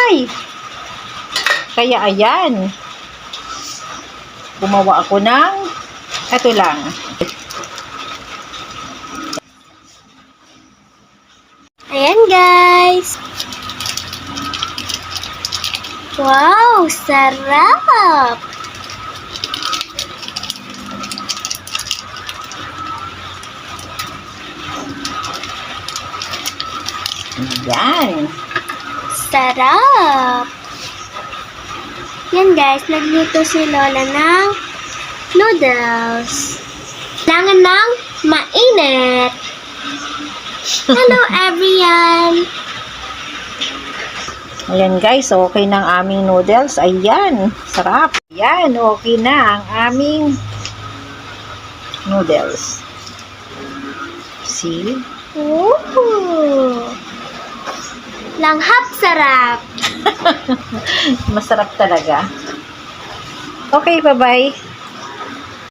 sabay. Kaya ayan. Gumawa ako ng ito lang. Ayan guys. Wow, sarap! Yan. Sarap! Yan guys, nagluto si Lola ng noodles. Kailangan ng mainit. Hello everyone! Ayan guys, okay na ang aming noodles. Ayan, sarap. Ayan, okay na ang aming noodles. See? Ooh! Langhap sarap! Masarap talaga. Okay, bye-bye.